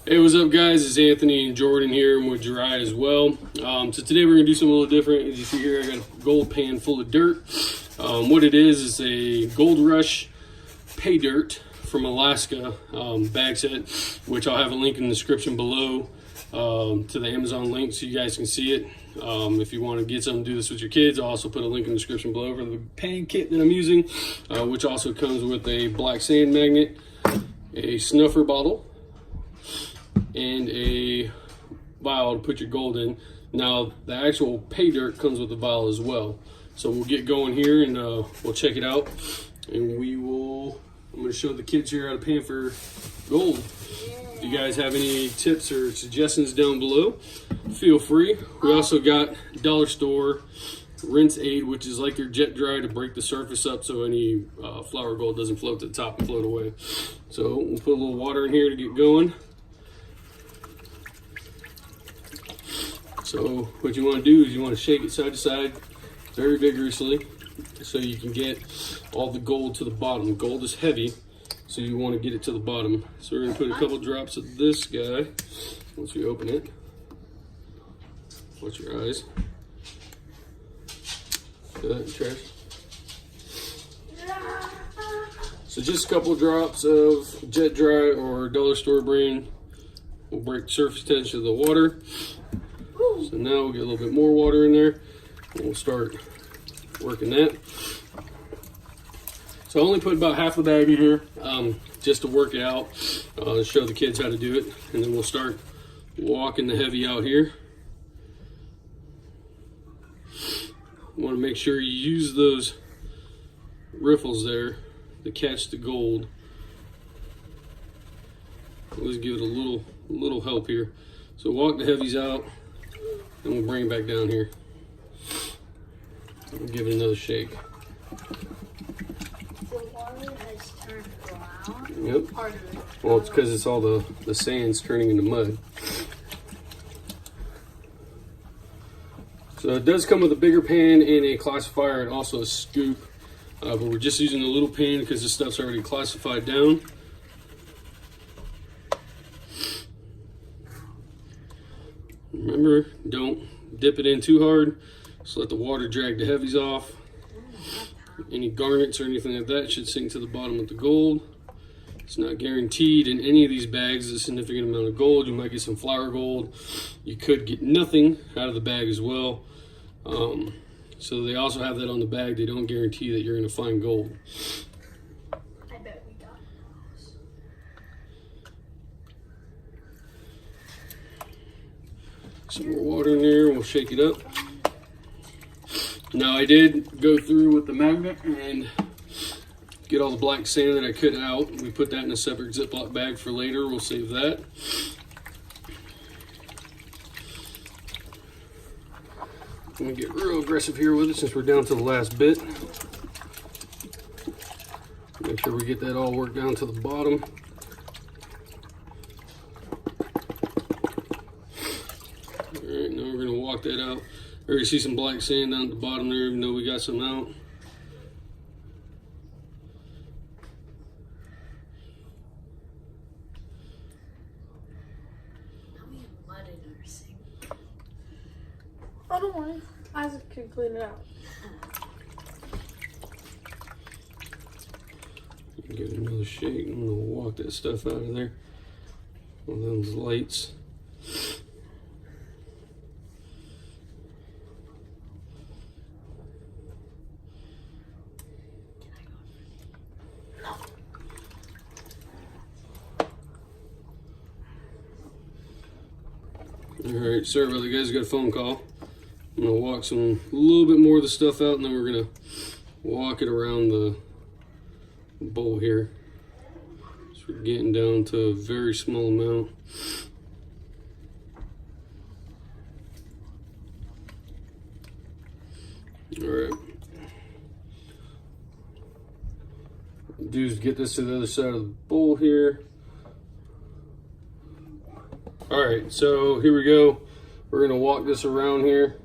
Hey, what's up, guys? It's Anthony and Jordan here. I'm with Jirai as well. So today we're gonna do something a little different. As you see here, I got a gold pan full of dirt. What it is a Gold Rush pay dirt from Alaska bag set, which I'll have a link in the description below to the Amazon link so you guys can see it. If you want to get something, do this with your kids, I'll also put a link in the description below for the pan kit that I'm using, which also comes with a black sand magnet, a snuffer bottle, and a vial to put your gold in. Now the actual pay dirt comes with the vial as well. So we'll get going here and we'll check it out, and I'm going to show the kids here how to pan for gold. If you guys have any tips or suggestions down below, feel free. We also got dollar store rinse aid, which is like your jet dry to break the surface up so any flour gold doesn't float to the top and float away. So we'll put a little water in here to get going. So what you want to do is you want to shake it side to side very vigorously so you can get all the gold to the bottom. Gold is heavy, so you want to get it to the bottom. So we're going to put a couple drops of this guy once we open it. Watch your eyes. See that in trash? So just a couple drops of jet dry or dollar store brand will break the surface tension of the water. So now we'll get a little bit more water in there and we'll start working that. So I only put about half the bag in here just to work it out, show the kids how to do it, and then we'll start walking the heavy out here. You want to make sure you use those riffles there to catch the gold. Let's give it a little help here. So walk the heavies out. And we'll bring it back down here. We'll give it another shake. The water has turned brown. Yep. Well, it's because it's all the sand's turning into mud. So it does come with a bigger pan and a classifier and also a scoop. But we're just using a little pan because this stuff's already classified down. Remember, don't dip it in too hard. Just let the water drag the heavies off. Any garnets or anything like that should sink to the bottom of the gold. It's not guaranteed in any of these bags a significant amount of gold. You might get some flour gold. You could get nothing out of the bag as well. So they also have that on the bag. They don't guarantee that you're going to find gold. I bet we got those. Some more water in there, we'll shake it up. Now I did go through with the magnet and get all the black sand that I could out. We put that in a separate Ziploc bag for later, we'll save that. I'm gonna get real aggressive here with it since we're down to the last bit. Make sure we get that all worked down to the bottom. Alright, now we're going to walk that out. I already see some black sand down at the bottom there, even though we got some out. Now we have mud in our sink. I don't worry. Isaac can clean it out. Give it another shake. I'm going to walk that stuff out of there. One of those lights. Alright, sorry about that, guys. Got a phone call. I'm going to walk a little bit more of the stuff out, and then we're going to walk it around the bowl here. So we're getting down to a very small amount. Alright. Do is get this to the other side of the bowl here. Alright, so here we go. We're going to walk this around here.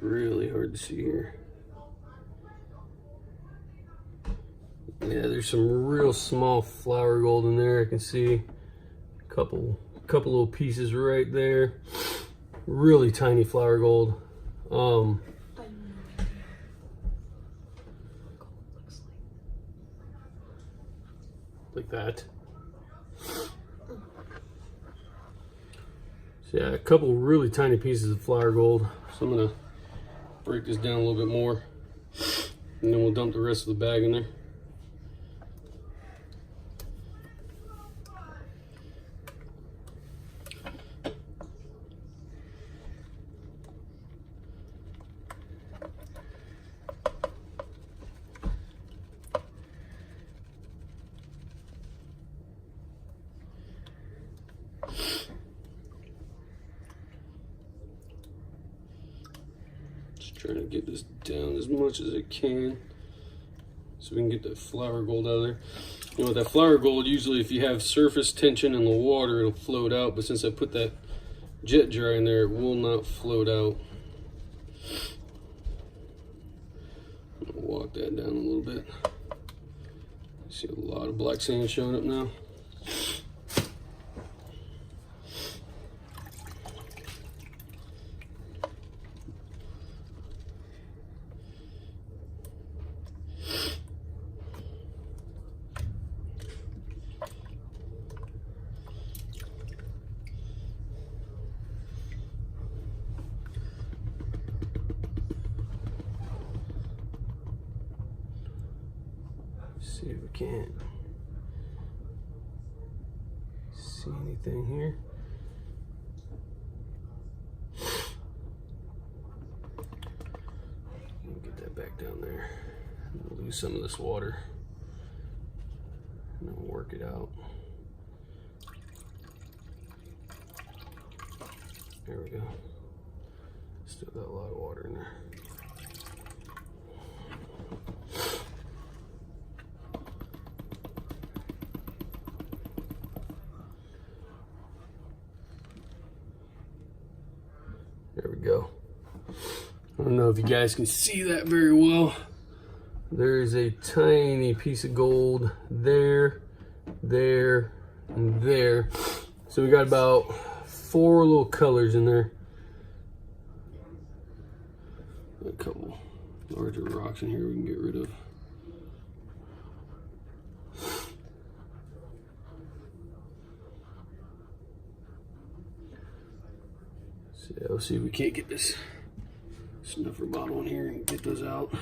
Really hard to see here. Yeah, there's some real small flower gold in there. I can see a couple little pieces right there. Really tiny flower gold. Like that. So yeah, a couple really tiny pieces of flower gold. So I'm gonna break this down a little bit more, and then we'll dump the rest of the bag in there. Trying to get this down as much as I can so we can get that flower gold out of there. You know, with that flower gold, usually if you have surface tension in the water, it'll float out, but since I put that jet dry in there, it will not float out. I'm gonna walk that down a little bit. See a lot of black sand showing up now. See if we can't see anything here. Get that back down there. We'll lose some of this water and then we'll work it out. There we go. Still got a lot of water in there. There we go. I don't know if you guys can see that very well. There's a tiny piece of gold there, there, and there. So we got about 4 little colors in there. A couple larger rocks in here we can get rid of. So yeah, we'll see if we can't get this snuffer bottle in here and get those out.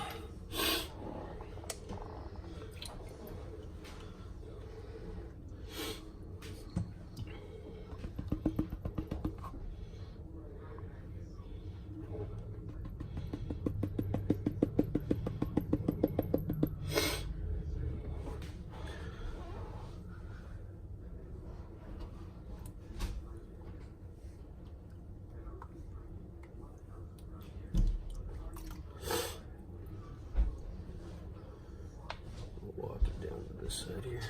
Walk it down to this side here.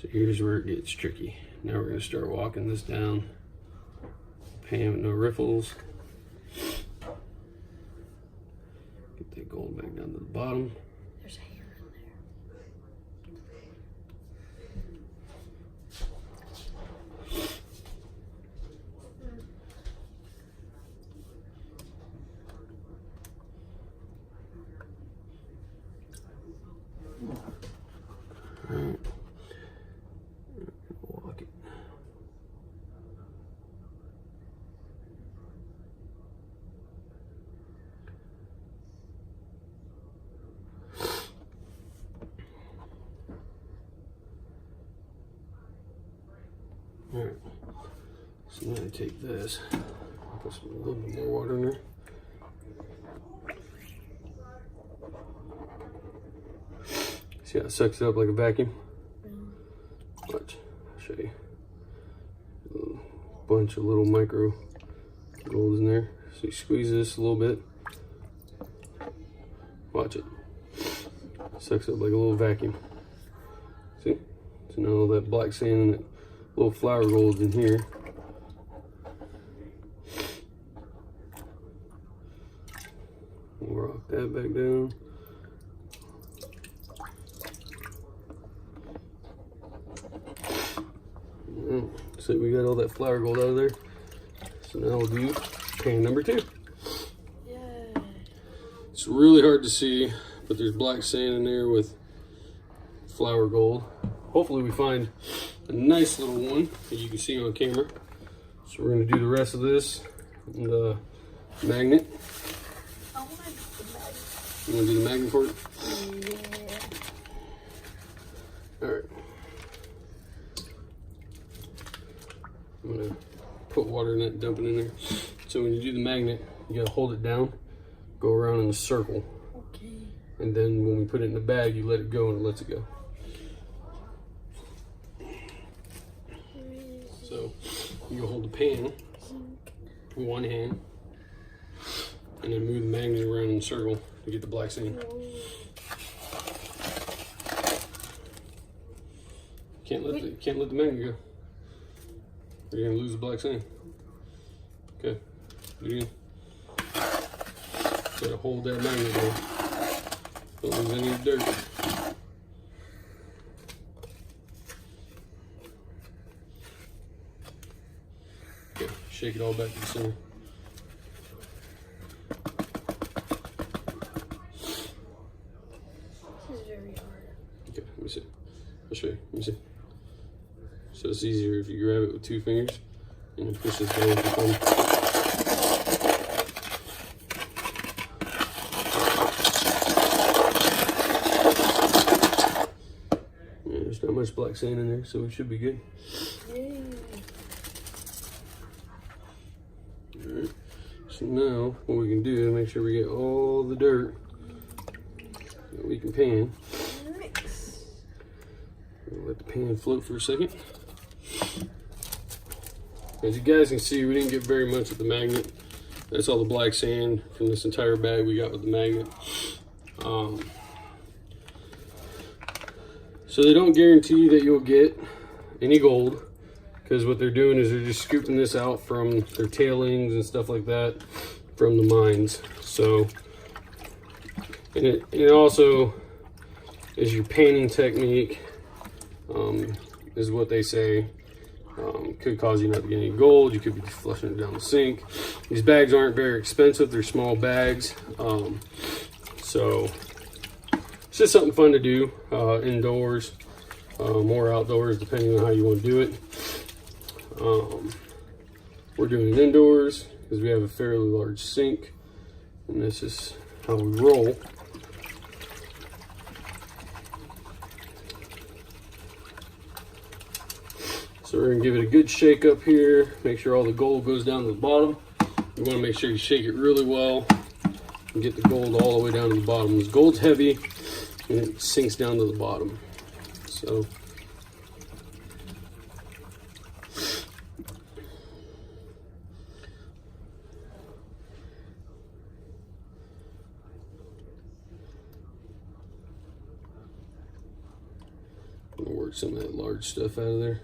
So here's where it gets tricky. Now we're going to start walking this down. Pan with no riffles. Get that gold back down to the bottom. There's a hair in there. Alright. Walk it. Alright. So now I take this, put a little bit more water in there. See how it sucks it up like a vacuum? Watch, I'll show you. A bunch of little micro golds in there. So you squeeze this a little bit. Watch it. Sucks up like a little vacuum. See? So now all that black sand and that little flour gold's in here. We'll rock that back down. So we got all that flour gold out of there. So now we'll do pan number 2. Yeah. It's really hard to see, but there's black sand in there with flour gold. Hopefully we find a nice little one that you can see on camera. So we're gonna do the rest of this and the magnet. I want to do the magnet. You wanna do the magnet for it? Yeah. All right. I'm gonna put water in it, dump it in there. So when you do the magnet, you gotta hold it down, go around in a circle, Okay. and then when we put it in the bag, you let it go and it lets it go. So you can hold the pan with one hand, and then move the magnet around in a circle to get the black sand. Can't let the magnet go. You're gonna lose the black sand. Okay, do it again. Gotta hold that magnet there. Don't lose any of the dirt. Okay, shake it all back to the center. This is very hard. Okay, let me see. I'll show you. Let me see. So it's easier if you grab it with 2 fingers and then push this down with your thumb. Yeah, there's not much black sand in there, so we should be good. Yay. Alright. So now what we can do is make sure we get all the dirt that we can pan. Mix. We'll let the pan float for a second. As you guys can see, we didn't get very much with the magnet. That's all the black sand from this entire bag we got with the magnet. So they don't guarantee that you'll get any gold, because what they're doing is they're just scooping this out from their tailings and stuff like that from the mines. So, and it also is your panning technique, is what they say. Could cause you not to get any gold. You could be flushing it down the sink. These bags aren't very expensive. They're small bags. So it's just something fun to do indoors, or outdoors, depending on how you want to do it. We're doing it indoors because we have a fairly large sink, and this is how we roll. So we're gonna give it a good shake up here, make sure all the gold goes down to the bottom. You wanna make sure you shake it really well and get the gold all the way down to the bottom. This gold's heavy and it sinks down to the bottom. So I'm gonna work some of that large stuff out of there.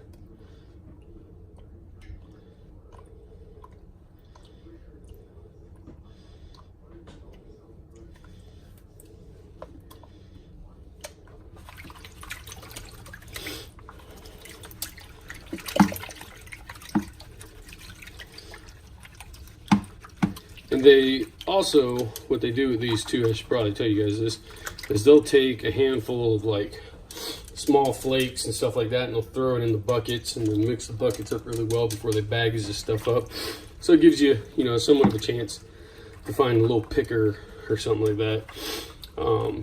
And they also, what they do with these too, I should probably tell you guys this, is they'll take a handful of like small flakes and stuff like that, and they'll throw it in the buckets and then mix the buckets up really well before they bag this stuff up. So it gives you, you know, somewhat of a chance to find a little picker or something like that.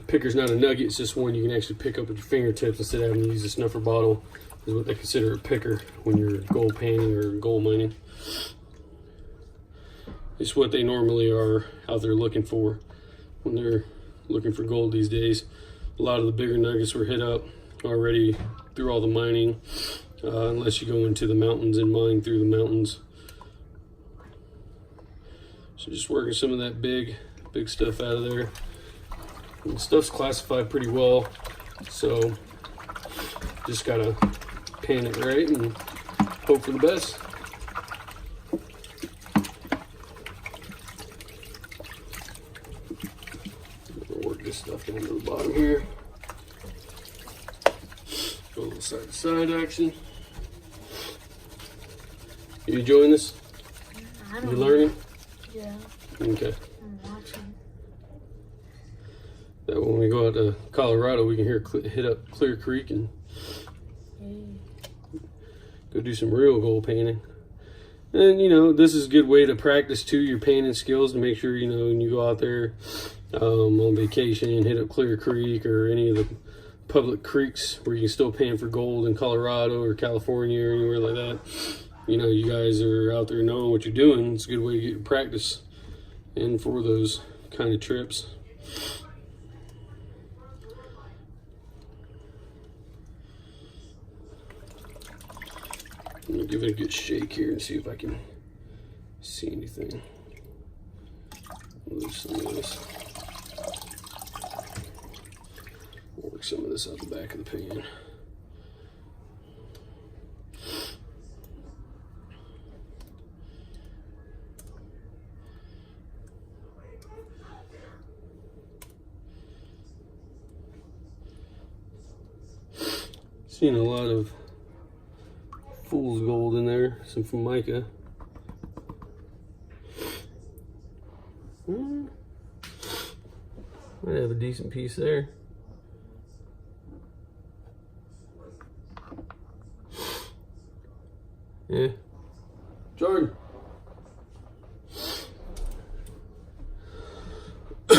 Picker's not a nugget, it's just one you can actually pick up with your fingertips instead of having to use a snuffer bottle, is what they consider a picker when you're gold panning or gold mining. It's what they normally are out there looking for when they're looking for gold these days. A lot of the bigger nuggets were hit up already through all the mining, unless you go into the mountains and mine through the mountains. So just working some of that big stuff out of there. And the stuff's classified pretty well, so Just gotta pan it right and hope for the best. Work this stuff down to the bottom here. Go a little side to side action. You enjoying this? I You don't know. learning? Yeah, Okay. I'm watching. That when we go out to Colorado, we can hit up Clear Creek and Yeah. go do some real gold painting. And you know, this is a good way to practice too your painting skills, to make sure, you know, when you go out there on vacation and hit up Clear Creek or any of the public creeks where you can still paint for gold in Colorado or California or anywhere like that. You know, you guys are out there knowing what you're doing. It's a good way to get your practice in for those kind of trips. I'm gonna give it a good shake here and see if I can see anything. Lose some of this. Work some of this out the back of the pan. Seen a lot of fool's gold in there, some Formica. Might have a decent piece there. Yeah. Jordan. I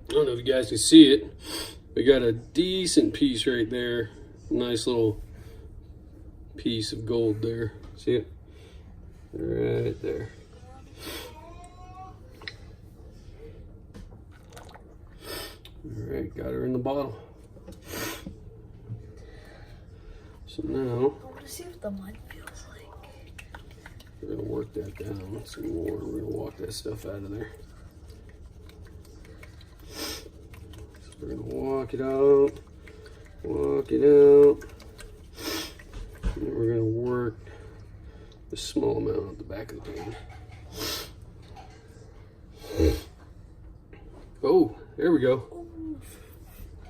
don't know if you guys can see it. We got a decent piece right there. Nice little piece of gold there. See it? Right there. Alright, got her in the bottle. So now I want to see what the mud feels like. we're gonna work that down some more. We're gonna walk that stuff out of there. So we're gonna walk it out, walk it out. And then we're gonna work the small amount at the back of the pan. Oh, there we go.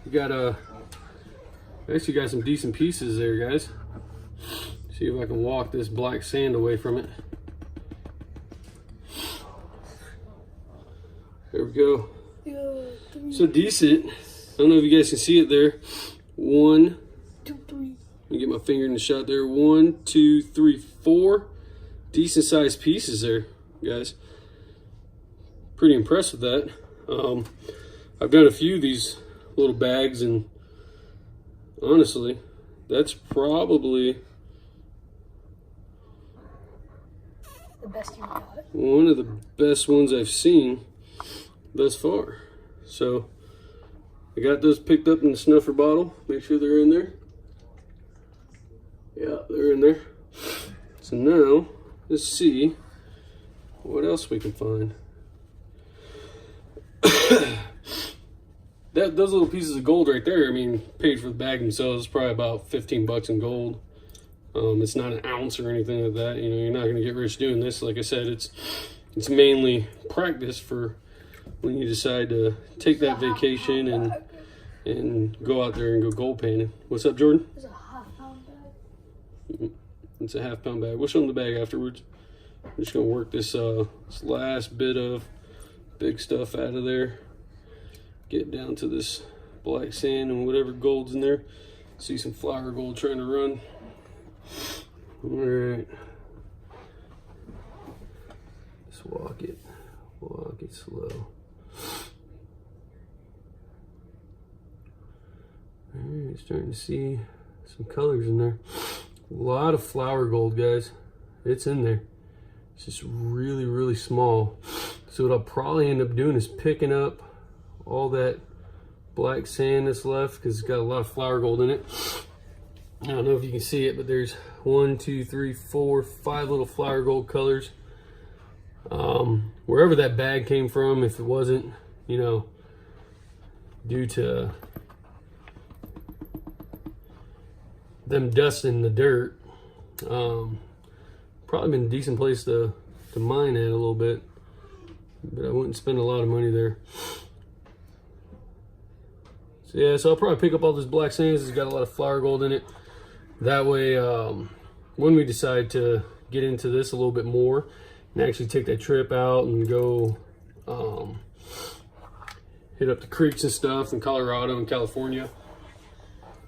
You got actually got some decent pieces there, guys. See if I can walk this black sand away from it. There we go. So decent. I don't know if you guys can see it there. 1, 2, 3. let me get my finger in the shot there. 1, 2, 3, 4 decent sized pieces there, guys. Pretty impressed with that. I've done a few of these little bags, and honestly, that's probably The best you got. one of the best ones I've seen thus far. So I got those picked up in the snuffer bottle. Make sure they're in there. Yeah, they're in there. So now let's see what else we can find. Those little pieces of gold right there, I mean, paid for the bag themselves, probably about 15 bucks in gold. It's not an ounce or anything like that. You know, you're not going to get rich doing this. Like I said, it's mainly practice for when you decide to take that vacation and go out there and go gold painting. What's up, Jordan? It's a half-pound bag. It's a half-pound bag. We'll show them the bag afterwards. I'm just going to work this last bit of big stuff out of there. Get down to this black sand and whatever gold's in there. See some flower gold trying to run. All right. Just walk it slow. All right, starting to see some colors in there. A lot of flower gold, guys. It's in there. It's just really, really small. So what I'll probably end up doing is picking up all that black sand that's left, because it's got a lot of flower gold in it. I don't know if you can see it, but there's 1, 2, 3, 4, 5 little flower gold colors. Wherever that bag came from, if it wasn't, you know, due to them dusting the dirt. Probably been a decent place to mine at a little bit, but I wouldn't spend a lot of money there. So yeah, so I'll probably pick up all this black sands. It's got a lot of flour gold in it. That way, when we decide to get into this a little bit more and actually take that trip out and go hit up the creeks and stuff in Colorado and California,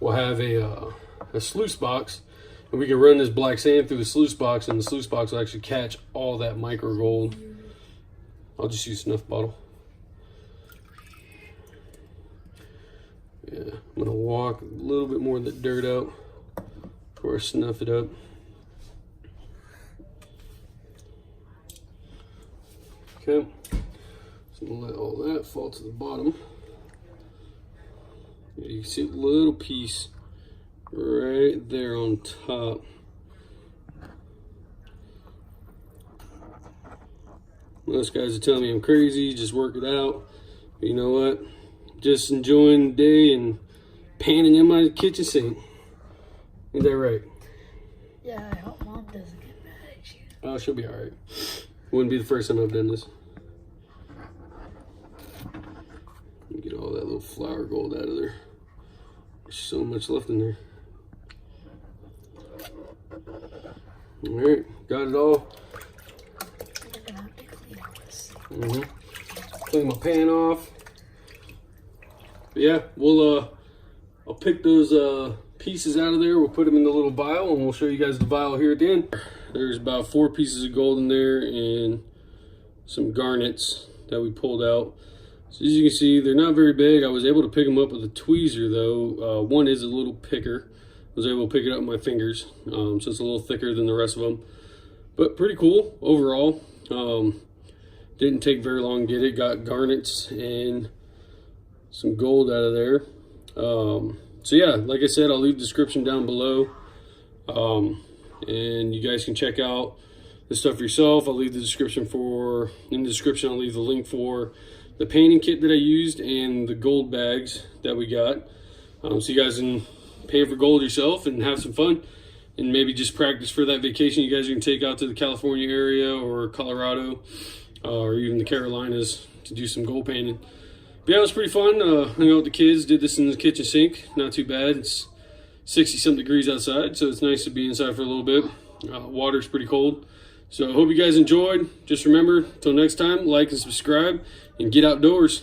we'll have a sluice box, and we can run this black sand through the sluice box, and the sluice box will actually catch all that micro gold. I'll just use a snuff bottle. Yeah, I'm gonna walk a little bit more of the dirt out before I snuff it up. Okay, so I'm gonna let all that fall to the bottom. Yeah, you can see a little piece right there on top. Most guys are telling me I'm crazy, just work it out. But you know what? Just enjoying the day and panning in my kitchen sink. Ain't that right? Yeah, I hope Mom doesn't get mad at you. Oh, she'll be alright. Wouldn't be the first time I've done this. Get all that little flour gold out of there. There's so much left in there. Alright, got it all. You're gonna have to clean all this. Clean my pan off. But yeah, we'll I'll pick those pieces out of there. We'll put them in the little vial, and we'll show you guys the vial here at the end. There's about 4 pieces of gold in there and some garnets that we pulled out. So as you can see, they're not very big. I was able to pick them up with a tweezer though. One is a little picker. I was able to pick it up with my fingers, so it's a little thicker than the rest of them. But pretty cool overall. Didn't take very long to get it. Got garnets and some gold out of there. So yeah, like I said, I'll leave the description down below. And you guys can check out this stuff for yourself. I'll leave the description in the description, I'll leave the link for the painting kit that I used and the gold bags that we got. So you guys can pay for gold yourself and have some fun, and maybe just practice for that vacation you guys are gonna take out to the California area or Colorado, or even the Carolinas to do some gold painting. But yeah, it was pretty fun. Hung out with the kids, did this in the kitchen sink. Not too bad. It's 60-something degrees outside, so it's nice to be inside for a little bit. Water's pretty cold. So I hope you guys enjoyed. Just remember, until next time, like and subscribe, and get outdoors.